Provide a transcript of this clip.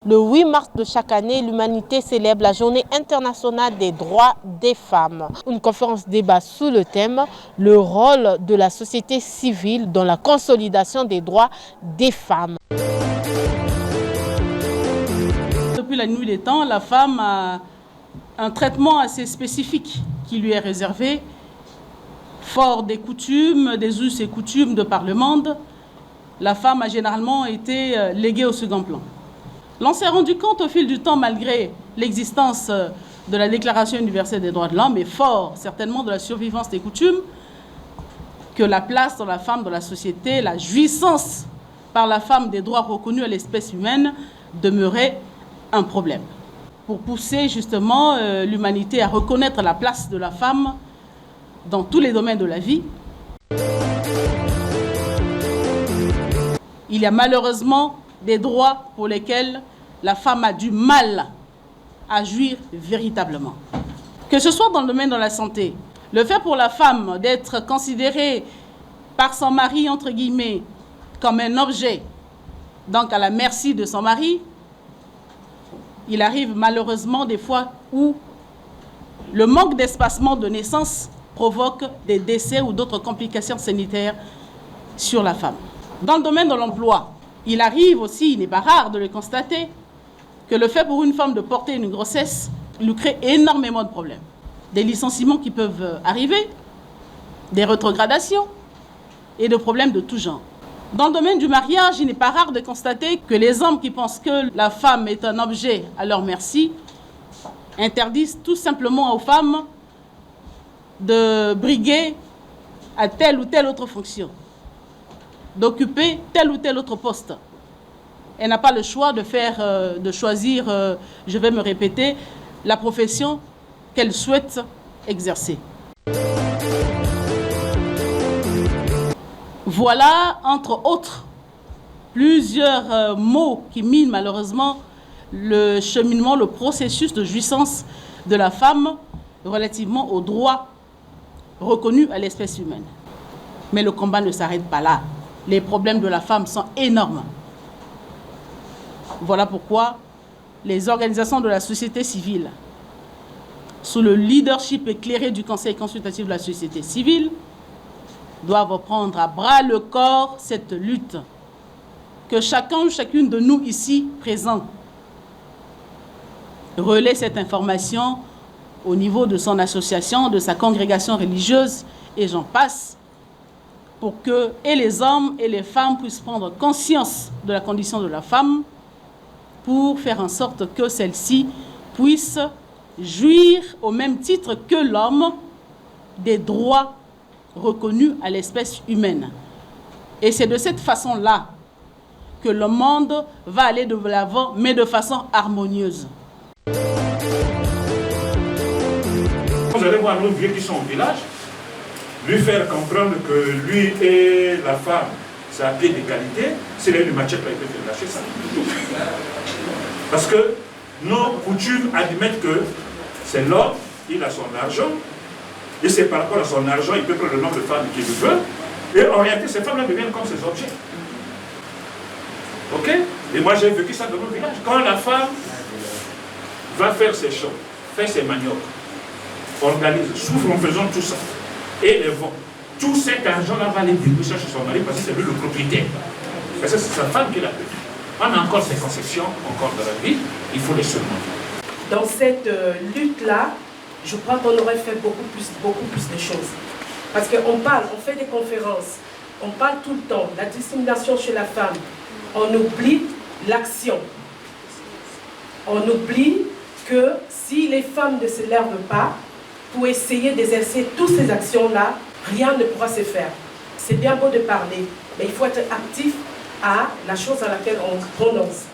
Le 8 mars de chaque année, l'humanité célèbre la Journée internationale des droits des femmes. Une conférence débat sous le thème « Le rôle de la société civile dans la consolidation des droits des femmes ». Depuis la nuit des temps, la femme a un traitement assez spécifique qui lui est réservé, fort des coutumes, des us et coutumes de par le monde. La femme a généralement été léguée au second plan. L'on s'est rendu compte au fil du temps, malgré l'existence de la Déclaration universelle des droits de l'homme, et fort certainement de la survivance des coutumes, que la place de la femme dans la société, la jouissance par la femme des droits reconnus à l'espèce humaine demeurait un problème. Pour pousser justement l'humanité à reconnaître la place de la femme dans tous les domaines de la vie, il y a malheureusement des droits pour lesquels la femme a du mal à jouir véritablement. Que ce soit dans le domaine de la santé, le fait pour la femme d'être considérée par son mari, entre guillemets, comme un objet, donc à la merci de son mari, il arrive malheureusement des fois où le manque d'espacement de naissance provoque des décès ou d'autres complications sanitaires sur la femme. Dans le domaine de l'emploi, il arrive aussi, il n'est pas rare de le constater, que le fait pour une femme de porter une grossesse lui crée énormément de problèmes. Des licenciements qui peuvent arriver, des rétrogradations et de problèmes de tout genre. Dans le domaine du mariage, il n'est pas rare de constater que les hommes qui pensent que la femme est un objet à leur merci interdisent tout simplement aux femmes de briguer à telle ou telle autre fonction, d'occuper tel ou tel autre poste. Elle n'a pas le choix de choisir, je vais me répéter, la profession qu'elle souhaite exercer. Voilà, entre autres, plusieurs mots qui minent malheureusement le cheminement, le processus de jouissance de la femme relativement aux droits reconnus à l'espèce humaine. Mais le combat ne s'arrête pas là. Les problèmes de la femme sont énormes. Voilà pourquoi les organisations de la société civile, sous le leadership éclairé du Conseil consultatif de la société civile, doivent prendre à bras le corps cette lutte. Que chacun ou chacune de nous ici présents relaie cette information au niveau de son association, de sa congrégation religieuse, et j'en passe, pour que et les hommes et les femmes puissent prendre conscience de la condition de la femme, pour faire en sorte que celle-ci puisse jouir au même titre que l'homme des droits reconnus à l'espèce humaine. Et c'est de cette façon-là que le monde va aller de l'avant, mais de façon harmonieuse. Vous allez voir nos vieux qui sont au village, lui faire comprendre que lui et la femme, c'est à pied d'égalité. C'est là une machette là, il peut faire lâcher ça. Parce que nos coutumes admettent que c'est l'homme, il a son argent, et c'est par rapport à son argent, il peut prendre le nombre de femmes qu'il veut, et en réalité, ces femmes-là deviennent comme ses objets. Ok? Et moi, j'ai vécu ça dans mon village. Quand la femme va faire ses champs, fait ses maniocs, organise, souffre en faisant tout ça, et les vend, tout cet argent-là va aller déboucher chez son mari parce que c'est lui le propriétaire. Parce que c'est sa femme qui l'a payé. On a encore ces conceptions, encore dans la vie, il faut les surmonter. Dans cette lutte-là, je crois qu'on aurait fait beaucoup plus de choses. Parce qu'on parle, on fait des conférences, on parle tout le temps de la discrimination chez la femme. On oublie l'action. On oublie que si les femmes ne se lèvent pas pour essayer d'exercer toutes ces actions-là, rien ne pourra se faire. C'est bien beau de parler, mais il faut être actif à la chose à laquelle on prononce.